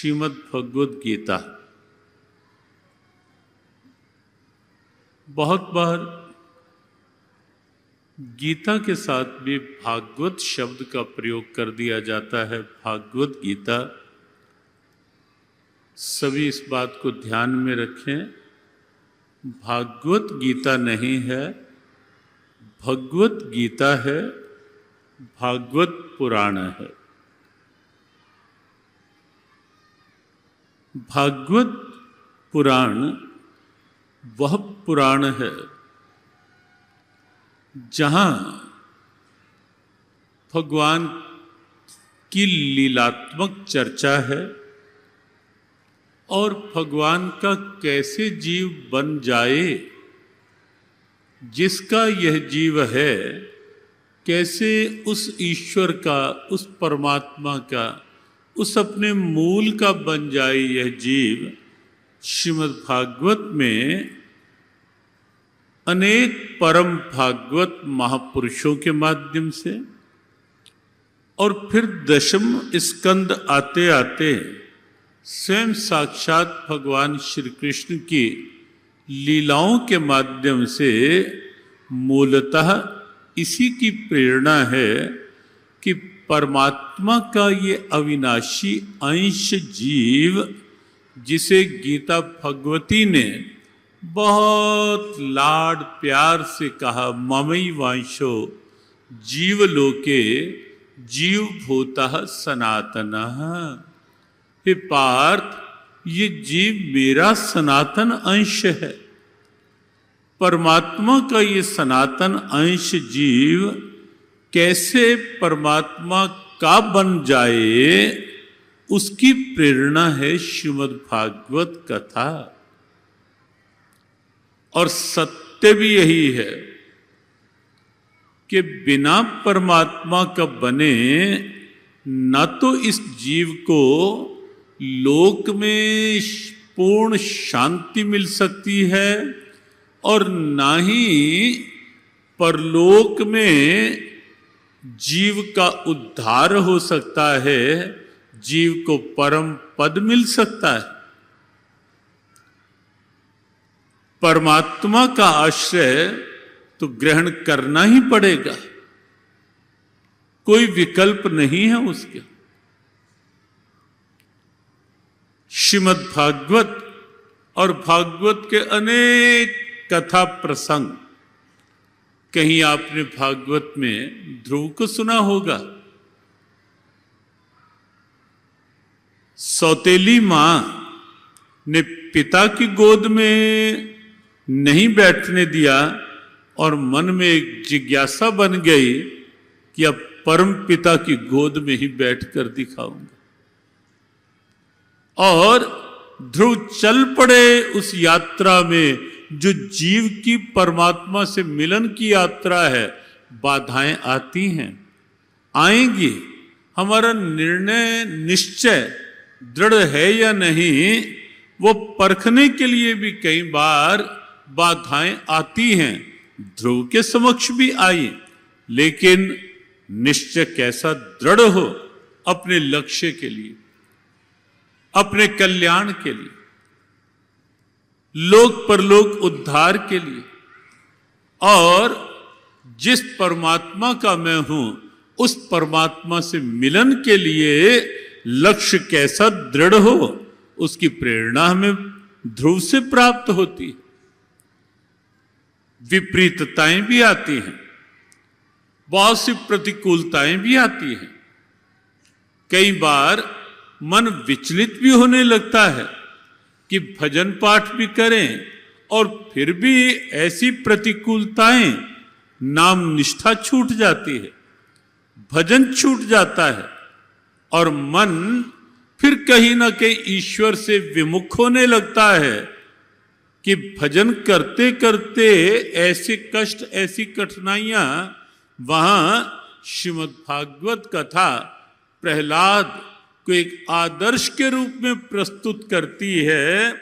श्रीमद् भगवद गीता। बहुत बार गीता के साथ भी भागवत शब्द का प्रयोग कर दिया जाता है। भागवत गीता, सभी इस बात को ध्यान में रखें, भागवत गीता नहीं है, भगवत गीता है, भागवत पुराण है। भागवत पुराण वह पुराण है जहाँ भगवान की लीलात्मक चर्चा है और भगवान का कैसे जीव बन जाए, जिसका यह जीव है, कैसे उस ईश्वर का, उस परमात्मा का, उस अपने मूल का बन जाए यह जीव। श्रीमद् भागवत में अनेक परम भागवत महापुरुषों के माध्यम से और फिर दशम स्कंद आते आते स्वयं साक्षात भगवान श्री कृष्ण की लीलाओं के माध्यम से मूलतः इसी की प्रेरणा है कि परमात्मा का ये अविनाशी अंश जीव, जिसे गीता भगवती ने बहुत लाड प्यार से कहा, ममई वांशो जीवलोके जीवभूतः सनातनः। हे पार्थ, ये जीव मेरा सनातन अंश है। परमात्मा का ये सनातन अंश जीव कैसे परमात्मा का बन जाए, उसकी प्रेरणा है श्रीमद् भागवत कथा। और सत्य भी यही है कि बिना परमात्मा का बने न तो इस जीव को लोक में पूर्ण शांति मिल सकती है और ना ही परलोक में जीव का उद्धार हो सकता है, जीव को परम पद मिल सकता है। परमात्मा का आश्रय तो ग्रहण करना ही पड़ेगा, कोई विकल्प नहीं है उसके। श्रीमद् भागवत और भागवत के अनेक कथा प्रसंग, कहीं आपने भागवत में ध्रुव को सुना होगा। सौतेली मां ने पिता की गोद में नहीं बैठने दिया और मन में एक जिज्ञासा बन गई कि अब परम पिता की गोद में ही बैठकर दिखाऊंगा। और ध्रुव चल पड़े उस यात्रा में, जो जीव की परमात्मा से मिलन की यात्रा है। बाधाएं आती हैं, आएंगी, हमारा निर्णय निश्चय दृढ़ है या नहीं, वो परखने के लिए भी कई बार बाधाएं आती हैं। ध्रुव के समक्ष भी आई, लेकिन निश्चय कैसा दृढ़ हो अपने लक्ष्य के लिए, अपने कल्याण के लिए, लोक परलोक उद्धार के लिए। और जिस परमात्मा का मैं हूं, उस परमात्मा से मिलन के लिए लक्ष्य कैसा दृढ़ हो, उसकी प्रेरणा हमें ध्रुव से प्राप्त होती है। विपरीतताएं भी आती हैं, बहुत सी प्रतिकूलताएं भी आती हैं। कई बार मन विचलित भी होने लगता है कि भजन पाठ भी करें और फिर भी ऐसी प्रतिकूलताएं, नाम निष्ठा छूट जाती है, भजन छूट जाता है और मन फिर कहीं ना कहीं ईश्वर से विमुख होने लगता है कि भजन करते करते ऐसे कष्ट, ऐसी कठिनाइयां। वहां श्रीमद् भागवत कथा प्रहलाद को एक आदर्श के रूप में प्रस्तुत करती है